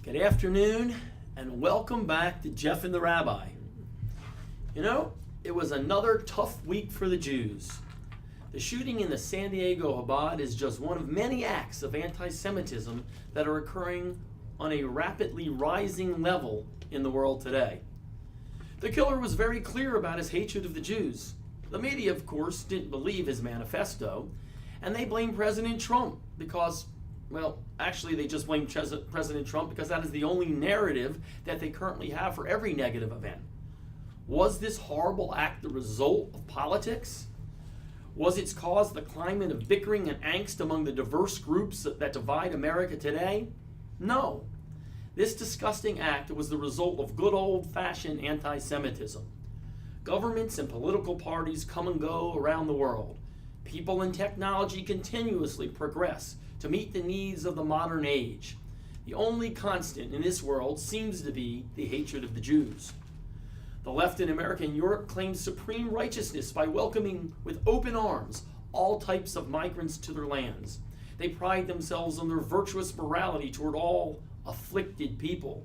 Good afternoon, and welcome back to Jeff and the Rabbi. You know, it was another tough week for the Jews. The shooting in the San Diego Chabad is just one of many acts of anti-Semitism that are occurring on a rapidly rising level in the world today. The killer was very clear about his hatred of the Jews. The media, of course, didn't believe his manifesto, and they blamed President Trump because, well, actually they just blamed President Trump because that is the only narrative that they currently have for every negative event. Was this horrible act the result of politics? Was its cause the climate of bickering and angst among the diverse groups that divide America today? No. This disgusting act was the result of good old-fashioned anti-Semitism. Governments and political parties come and go around the world. People and technology continuously progress to meet the needs of the modern age. The only constant in this world seems to be the hatred of the Jews. The left in America and Europe claims supreme righteousness by welcoming with open arms all types of migrants to their lands. They pride themselves on their virtuous morality toward all afflicted people.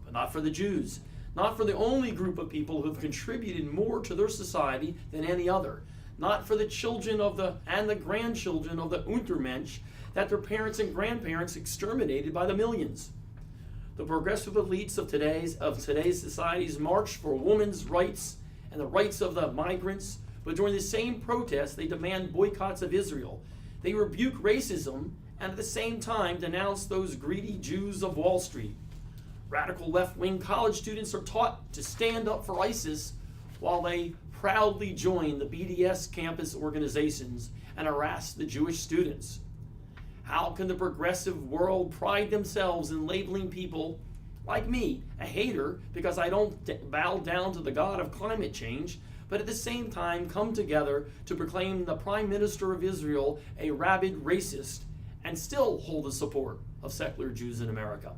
But not for the Jews, not for the only group of people who have contributed more to their society than any other, not for the children of and the grandchildren of the Untermensch that their parents and grandparents exterminated by the millions. The progressive elites of today's societies march for women's rights and the rights of the migrants, but during the same protests they demand boycotts of Israel. They rebuke racism and at the same time denounce those greedy Jews of Wall Street. Radical left-wing college students are taught to stand up for ISIS while they proudly join the BDS campus organizations and harass the Jewish students. How can the progressive world pride themselves in labeling people like me a hater because I don't bow down to the god of climate change, but at the same time come together to proclaim the Prime Minister of Israel a rabid racist and still hold the support of secular Jews in America?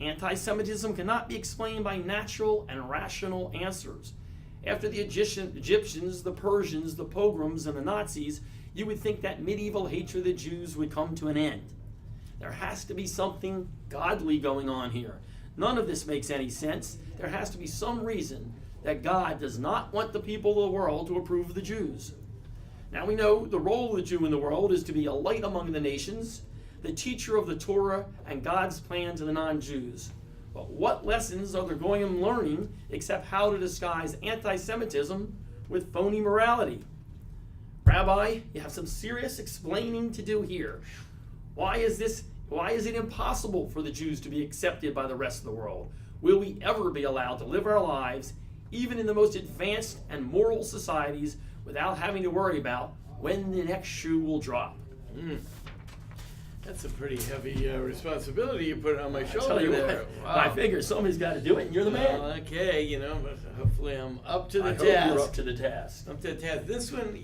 Anti-Semitism cannot be explained by natural and rational answers. After the Egyptians, the Persians, the pogroms, and the Nazis, you would think that medieval hatred of the Jews would come to an end. There has to be something godly going on here. None of this makes any sense. There has to be some reason that God does not want the people of the world to approve of the Jews. Now we know the role of the Jew in the world is to be a light among the nations, the teacher of the Torah and God's plan to the non-Jews. But what lessons are they going and learning except how to disguise anti-Semitism with phony morality? Rabbi, you have some serious explaining to do here. Why is it impossible for the Jews to be accepted by the rest of the world? Will we ever be allowed to live our lives, even in the most advanced and moral societies, without having to worry about when the next shoe will drop? That's a pretty heavy responsibility you put on my shoulder there. Wow. I figure somebody's got to do it, and you're the man. Okay, but hopefully I'm up to the task. I hope you're up to the task. Up to the task. This one,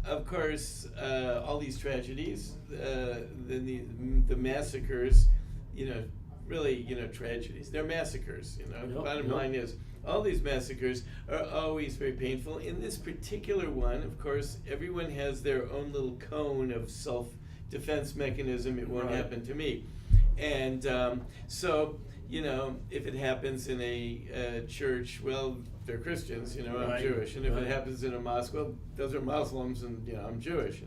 of course, all these tragedies, the massacres, really, tragedies. They're massacres, The bottom line is, all these massacres are always very painful. In this particular one, of course, everyone has their own little cone of self-defense mechanism. It won't happen to me. And so, if it happens in a church, well, they're Christians, I'm Jewish. And if it happens in a mosque, well, those are Muslims and, I'm Jewish.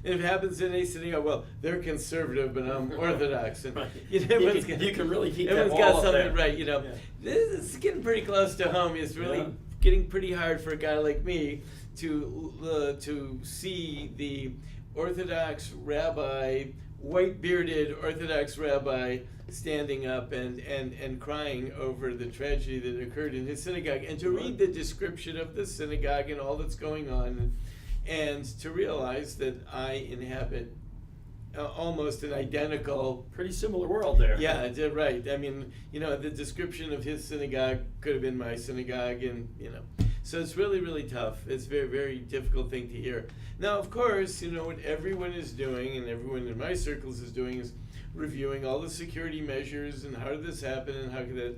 And if it happens in a synagogue, well, they're conservative, but I'm Orthodox. And you can really keep everyone's them got all something up there. right, This is getting pretty close to home. It's really getting pretty hard for a guy like me to see the Orthodox rabbi, white-bearded Orthodox rabbi, standing up and crying over the tragedy that occurred in his synagogue, and to read the description of the synagogue and all that's going on, and to realize that I inhabit almost an identical... Pretty similar world there. Yeah, right. I mean, the description of his synagogue could have been my synagogue, and, So it's really, really tough. It's a very, very difficult thing to hear. Now, of course, what everyone is doing, and everyone in my circles is doing, is reviewing all the security measures, and how did this happen, and how could that...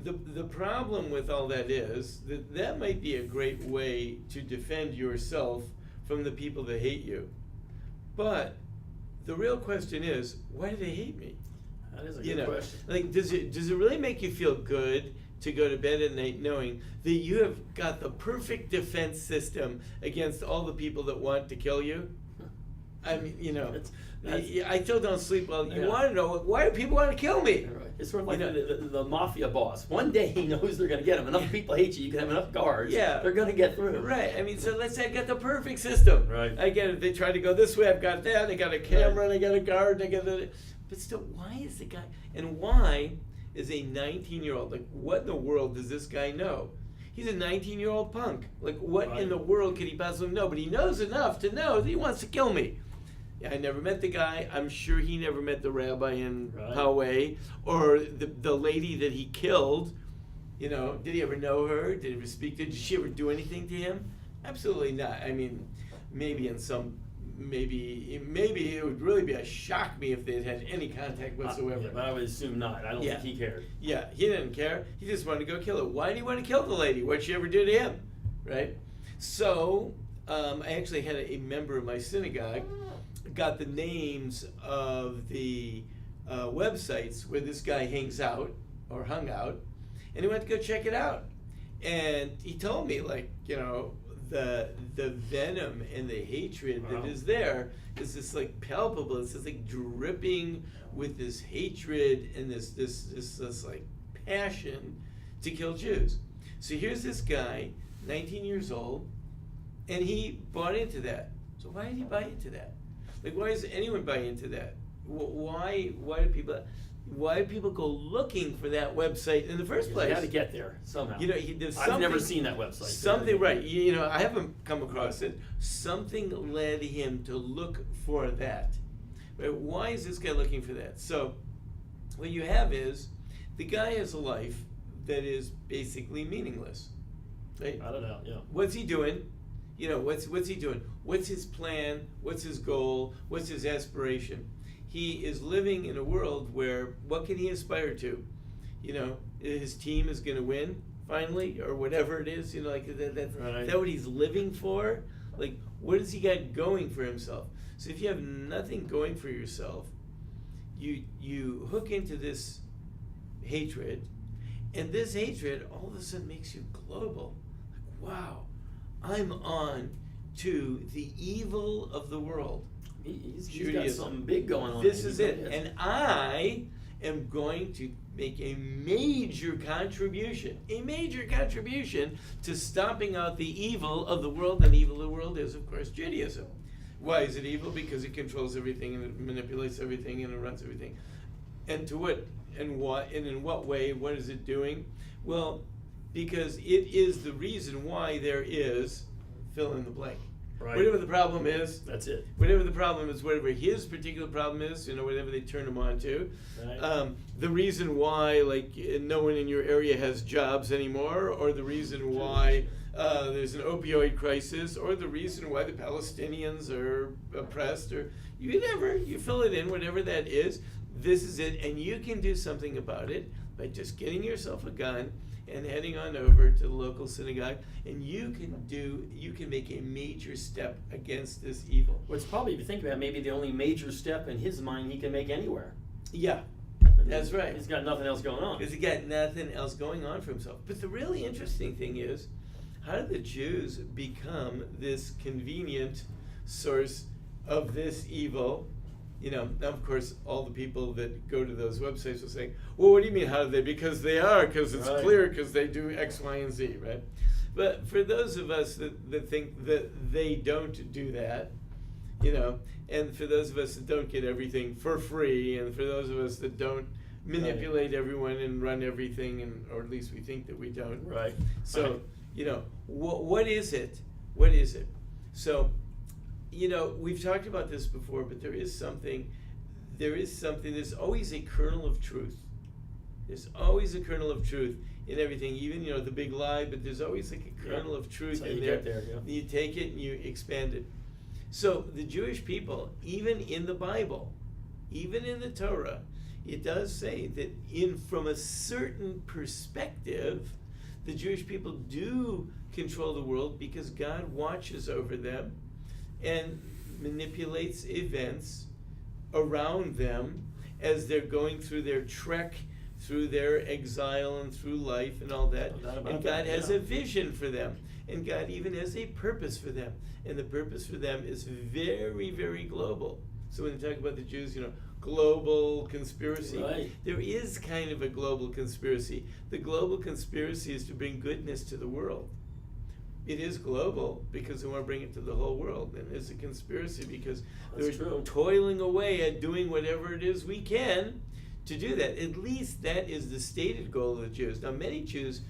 The problem with all that is that might be a great way to defend yourself from the people that hate you. But the real question is, why do they hate me? That is a You good know, question. like, does it really make you feel good to go to bed at night knowing that you have got the perfect defense system against all the people that want to kill you? I mean, I still don't sleep well. You Yeah. want to know, why do people want to kill me? Right. It's sort of like You know- the mafia boss. One day he knows they're going to get him. Enough people hate you. You can have enough guards. Yeah. They're going to get through. Right. I mean, so let's say I got the perfect system. Right. I get it. They try to go this way. I've got that. I got a camera. And I got a guard. And I got the. But still, why is the guy? And why is a 19-year-old, like, what in the world does this guy know? He's a 19-year-old punk. Like, what Right. in the world could he possibly know? But he knows enough to know that he wants to kill me. I never met the guy. I'm sure he never met the rabbi in Right. Poway or the lady that he killed. You know, did he ever know her? Did he ever speak to her? Did she ever do anything to him? Absolutely not. I mean, maybe it would really be a shock me if they had any contact whatsoever. Yeah, but I would assume not. I don't Yeah. think he cared. Yeah, he didn't care. He just wanted to go kill her. Why did he want to kill the lady? What'd she ever do to him? Right? So, I actually had a member of my synagogue got the names of the websites where this guy hangs out or hung out, and he went to go check it out. And he told me, like, the venom and the hatred that Wow. is there is just like palpable. It's just like dripping with this hatred and this like passion to kill Jews. So here's this guy, 19 years old, and he bought into that. So why did he buy into that? Like, why does anyone buy into that? Why do people go looking for that website in the first place? You got to get there somehow. There's I've never something- seen that website. Something, right? I haven't come across it. Something led him to look for that. Right? Why is this guy looking for that? So, what you have is the guy has a life that is basically meaningless. Right? I don't know. Yeah. What's he doing? What's he doing? What's his plan? What's his goal? What's his aspiration? He is living in a world where what can he aspire to? His team is going to win finally, or whatever it is. Like that's Right. is that what he's living for? Like, what has he got going for himself? So if you have nothing going for yourself, you hook into this hatred, and this hatred all of a sudden makes you global. Like, wow, I'm on to the evil of the world. He's got Judaism. something big going on. This there. is He it. really is. And I am going to make a major contribution to stomping out the evil of the world. And evil of the world is, of course, Judaism. Why is it evil? Because it controls everything and it manipulates everything and it runs everything. And to what and what and in what way? What is it doing? Well, because it is the reason why there is fill in the blank. Right. Whatever the problem is, That's it. whatever the problem is, whatever his particular problem is, whatever they turn him on to. Right. The reason why, like, no one in your area has jobs anymore, or the reason why there's an opioid crisis, or the reason why the Palestinians are oppressed, or you fill it in, whatever that is. This is it, and you can do something about it by just getting yourself a gun and heading on over to the local synagogue, and you can make a major step against this evil. Which probably, if you think about it, maybe the only major step in his mind he can make anywhere. Yeah, that's right. He's got nothing else going on. Because he got nothing else going on for himself. But the really interesting thing is, how did the Jews become this convenient source of this evil? Now, of course, all the people that go to those websites will say, well, what do you mean, how did they? Because they are, because it's Right. clear, because they do X, Y, and Z, right? But for those of us that think that they don't do that, and for those of us that don't get everything for free, and for those of us that don't manipulate everyone and run everything, or at least we think that we don't. Right. So, what is it? What is it? So, we've talked about this before, but there's always a kernel of truth. There's always a kernel of truth in everything, even, the big lie, but there's always like a kernel of truth That's how in you there. get there, yeah. You take it and you expand it. So the Jewish people, even in the Bible, even in the Torah, it does say that from a certain perspective, the Jewish people do control the world because God watches over them and manipulates events around them as they're going through their trek through their exile and through life and all that. No doubt about And that, God has yeah. a vision for them. And God even has a purpose for them. And the purpose for them is very, very global. So when you talk about the Jews, global conspiracy, Right. there is kind of a global conspiracy. The global conspiracy is to bring goodness to the world. It is global because we want to bring it to the whole world. And it's a conspiracy because That's we're true. toiling away at doing whatever it is we can to do that. At least that is the stated goal of the Jews. Now, many Jews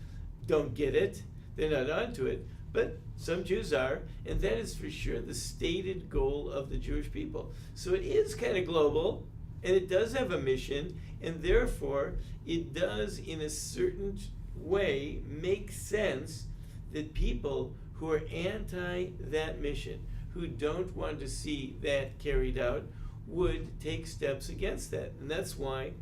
don't get it. They're not onto it. But some Jews are, and that is for sure the stated goal of the Jewish people. So it is kind of global, and it does have a mission, and therefore it does, in a certain way, make sense that people who are anti that mission, who don't want to see that carried out, would take steps against that. And that's why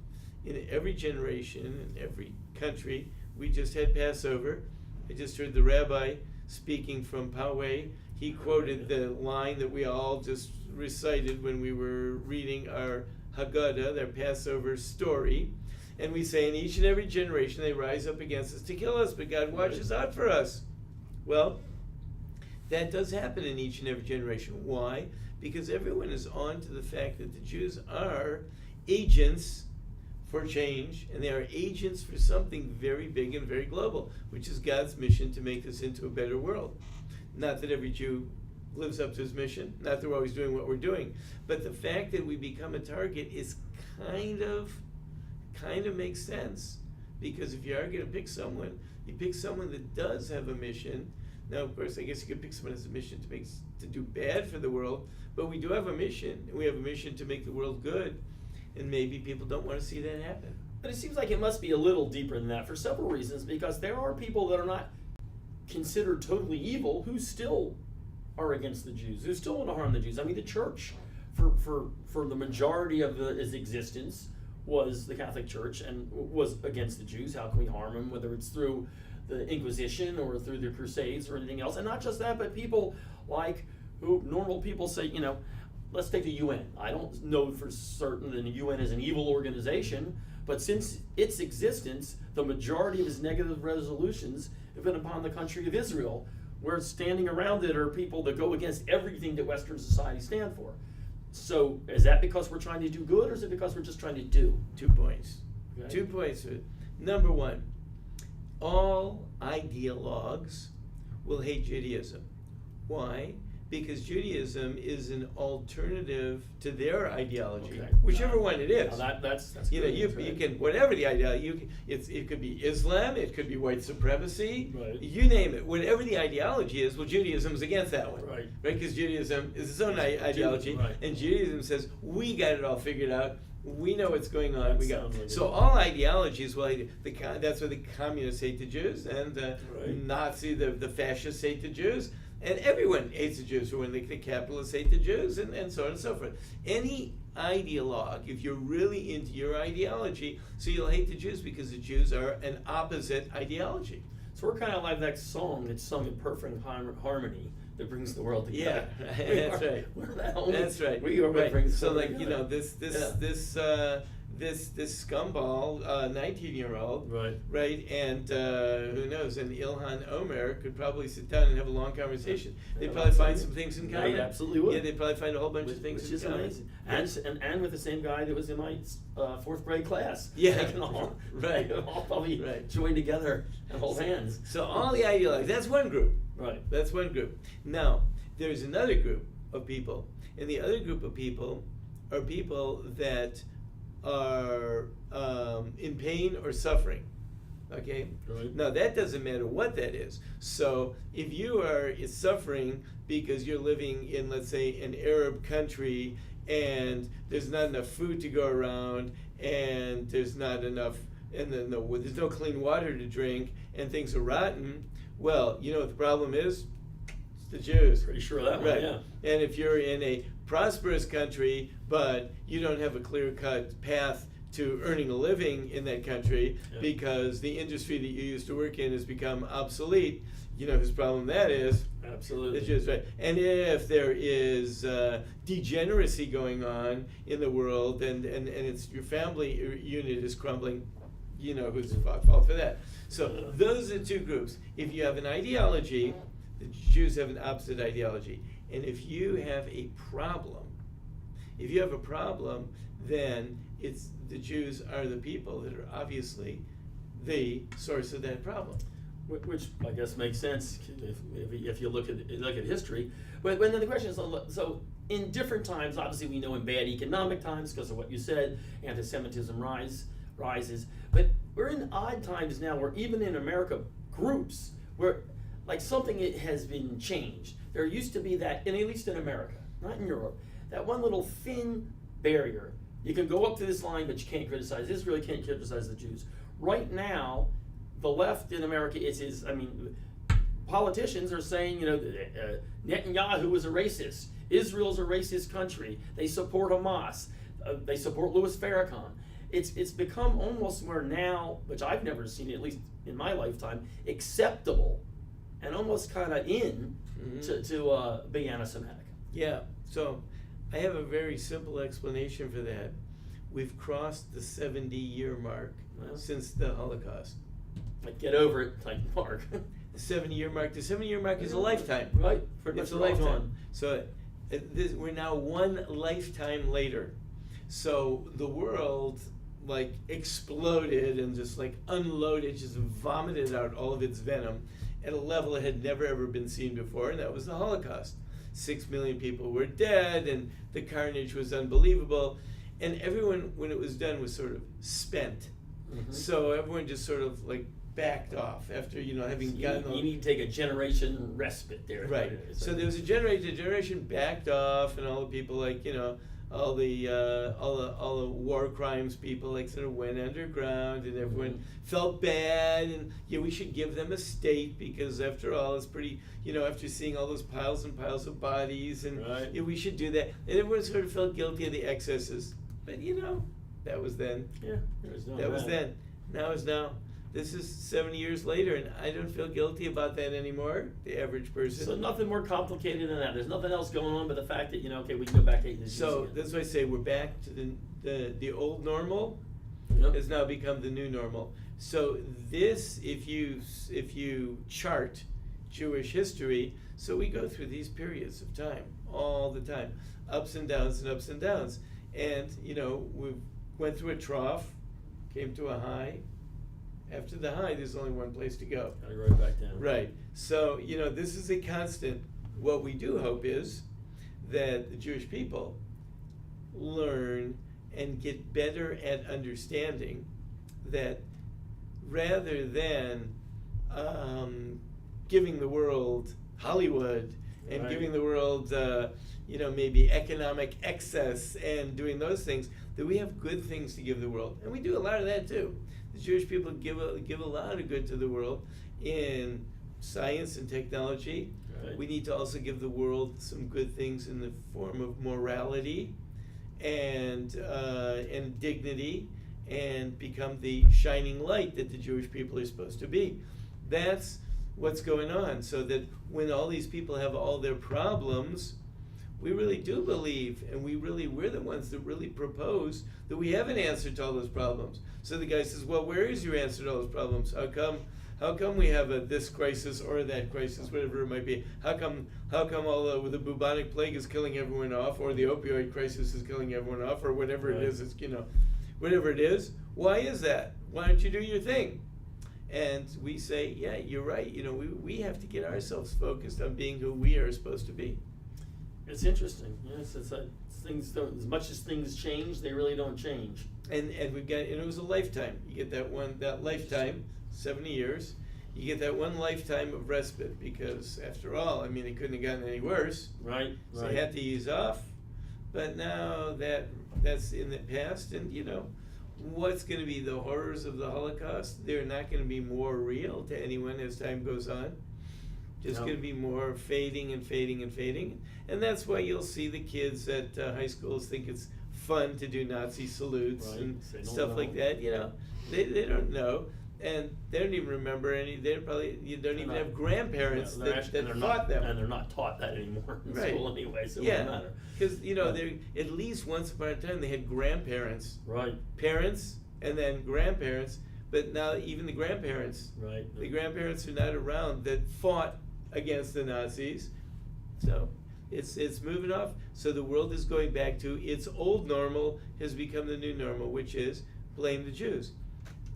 in every generation, in every country, we just had Passover. I just heard the rabbi speaking from Poway. He quoted the line that we all just recited when we were reading our Haggadah, their Passover story. And we say, in each and every generation they rise up against us to kill us, but God watches out for us. Well, that does happen in each and every generation. Why? Because everyone is on to the fact that the Jews are agents for change, and they are agents for something very big and very global, which is God's mission to make this into a better world. Not that every Jew lives up to his mission, not that we're always doing what we're doing, but the fact that we become a target is kind of makes sense, because if you are going to pick someone, you pick someone that does have a mission. Now, of course, I guess you could pick someone who has a mission to do bad for the world, but we do have a mission, and we have a mission to make the world good, and maybe people don't want to see that happen. But it seems like it must be a little deeper than that for several reasons, because there are people that are not considered totally evil who still are against the Jews, who still want to harm the Jews. I mean, the church, for the majority of its existence, was the Catholic Church and was against the Jews. How can we harm them, whether it's through the Inquisition or through the Crusades or anything else? And not just that, but people like who normal people say, let's take the UN. I don't know for certain that the UN is an evil organization, but since its existence, the majority of its negative resolutions have been upon the country of Israel, where standing around it are people that go against everything that Western society stand for. So is that because we're trying to do good, or is it because we're just trying to do? 2 points. Okay. 2 points. Number one, all ideologues will hate Judaism. Why? Because Judaism is an alternative to their ideology, Okay. whichever one it is. Now that's You good. can whatever the ideology. It could be Islam, it could be white supremacy. Right. You name it. Whatever the ideology is, well, Judaism is against that one, Right. Because Judaism is its own ideology, right. and Judaism says we got it all figured out. We know what's going on. That We got sounds like so it. all ideologies. Well, that's why the communists hate the Jews, and the fascists hate the Jews. And everyone hates the Jews, when the capitalists hate the Jews, and so on and so forth. Any ideologue, if you're really into your ideology, so you'll hate the Jews because the Jews are an opposite ideology. So we're kind of like that song that's sung in perfect harmony that brings the world together. Yeah, that's right. We're that only, That's right. We are what brings the So, world like, together. this scumball, 19-year-old, right, and who knows, and Ilhan Omer could probably sit down and have a long conversation. They'd Yeah, probably find absolutely. some things in They common. absolutely would. Yeah, they'd probably find a whole bunch of things Which in is common. amazing. And with the same guy that was in my fourth grade class. Yeah. They can all, Right. they can all probably Right. join together and hold hands. So all the ideologues, that's one group. Right. That's one group. Now, there's another group of people, and the other group of people are people that are in pain or suffering. Okay? Right. Now, that doesn't matter what that is. So, if you are suffering because you're living in, let's say, an Arab country, and there's not enough food to go around, and there's not enough, and then there's no clean water to drink, and things are rotten, well, you know what the problem is? It's the Jews. Pretty sure of that Right. one, yeah. And if you're in a prosperous country, but you don't have a clear-cut path to earning a living in that country Yeah. because the industry that you used to work in has become obsolete. You know whose problem that is. Absolutely. It's just right. And if there is degeneracy going on in the world, and it's your family unit is crumbling, you know who's fault for that. So those are two groups. If you have an ideology, the Jews have an opposite ideology. And if you have a problem, then it's the Jews are the people that are obviously the source of that problem. Which I guess makes sense if you look at history. But then the question is, so in different times, obviously we know in bad economic times, because of what you said, anti-Semitism rises. But we're in odd times now where even in America, groups, where like something has been changed. There used to be that, and at least in America, not in Europe, that one little thin barrier. You can go up to this line, but you can't criticize Israel, you can't criticize the Jews. Right now, the left in America politicians are saying, Netanyahu is a racist. Israel's a racist country. They support Hamas. They support Louis Farrakhan. It's become almost where now, which I've never seen, at least in my lifetime, acceptable and almost kind of in to be anti-Semitic. Yeah, so I have a very simple explanation for that. We've crossed the 70-year mark since the Holocaust. Like, get over it type mark. The 70-year mark is a lifetime. Right. It's a lifetime. So we're now one lifetime later. So the world like exploded and just like unloaded, just vomited out all of its venom at a level it had never ever been seen before, and that was the Holocaust. 6 million people were dead, and the carnage was unbelievable. And everyone, when it was done, was sort of spent. Mm-hmm. So everyone just sort of like backed off after having gotten. You need to take a generation respite there. Right. So there was a generation backed off, and all the people like all the war crimes people like sort of went underground, and everyone felt bad, and we should give them a state because after all it's pretty after seeing all those piles and piles of bodies, and we should do that, and everyone sort of felt guilty of the excesses. But that was then. Yeah, that was then. Now is now. This is 70 years later, and I don't feel guilty about that anymore, the average person. So nothing more complicated than that. There's nothing else going on but the fact that, we can go back 8 years. So that's why I say we're back to the old normal has now become the new normal. So this, if you chart Jewish history, so we go through these periods of time all the time, ups and downs and ups and downs. And, we went through a trough, came to a high. After the high, there's only one place to go. Gotta go right back down. Right. So, this is a constant. What we do hope is that the Jewish people learn and get better at understanding that rather than giving the world Hollywood and giving the world, maybe economic excess and doing those things, that we have good things to give the world. And we do a lot of that too. The Jewish people give a lot of good to the world in science and technology. Right. We need to also give the world some good things in the form of morality and dignity, and become the shining light that the Jewish people are supposed to be. That's what's going on. So that when all these people have all their problems, we really do believe, and we're the ones that really propose that we have an answer to all those problems. So the guy says, well, where is your answer to all those problems? How come we have this crisis or that crisis, whatever it might be? How come all the bubonic plague is killing everyone off, or the opioid crisis is killing everyone off, or whatever it is? It's whatever it is. Why is that? Why don't you do your thing? And we say, yeah, you're right. We have to get ourselves focused on being who we are supposed to be. It's interesting. Yes, it's things don't. As much as things change, they really don't change. And we've got, and it was a lifetime. You get that lifetime, 70 years. You get that one lifetime of respite because, after all, it couldn't have gotten any worse. Right. So you had to ease off. But now that's in the past, and what's going to be the horrors of the Holocaust? They're not going to be more real to anyone as time goes on. Just going to be more fading and fading and fading. And that's why you'll see the kids at high schools think it's fun to do Nazi salutes Right. and They don't stuff like know. that. You know, they don't know, and they don't even remember any. They probably you don't even not- have grandparents Yeah, they're that actually- that they're fought not, them. and they're not taught that anymore in Right. school anyway, so it Yeah, doesn't matter. because you know Yeah. they at least once upon a time they had grandparents, Right, parents, and then grandparents. But now even the grandparents, right. the grandparents are not around that fought against the Nazis. So it's moving off. So the world is going back to its old normal has become the new normal, which is blame the Jews.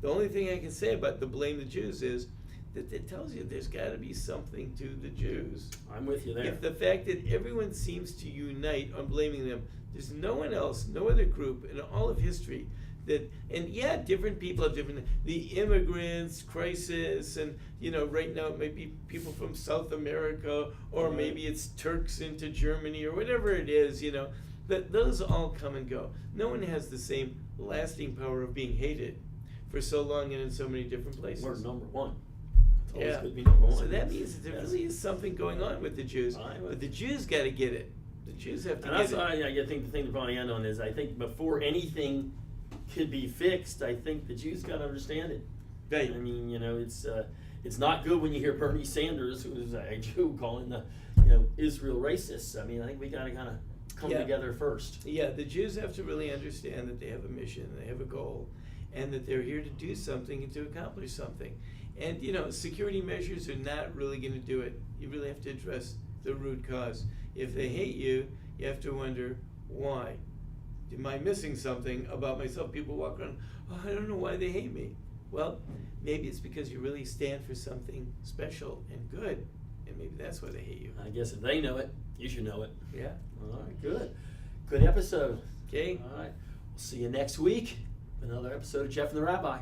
The only thing I can say about the blame the Jews is that it tells you there's got to be something to the Jews. I'm with you there. If the fact that everyone seems to unite on blaming them, there's no one else, no other group in all of history that, and yeah, different people have different, the immigrants crisis, and you know, right now it might be people from South America, or Right. maybe it's Turks into Germany, or whatever it is, you know, but those all come and go. No one has the same lasting power of being hated for so long and in so many different places. We're number one. It's always Yeah. good to be number one. So that means that there Yes. really is something going on with the Jews. But the Jews got to get it. The Jews have to And get that's it. I think the thing to probably end on is I think before anything could be fixed, I think the Jews got to understand it. Right. I mean, you know, it's not good when you hear Bernie Sanders, who's a Jew, calling the Israel racist. I mean, I think we got to kind of come Yeah. together first. Yeah, the Jews have to really understand that they have a mission, they have a goal, and that they're here to do something and to accomplish something. And you know, security measures are not really going to do it. You really have to address the root cause. If they hate you, you have to wonder why. Am I missing something about myself? People walk around, oh, I don't know why they hate me. Well, maybe it's because you really stand for something special and good, and maybe that's why they hate you. I guess if they know it, you should know it. Yeah. All right, good. Good episode. Okay. All right. We'll see you next week. Another episode of Jeff and the Rabbi.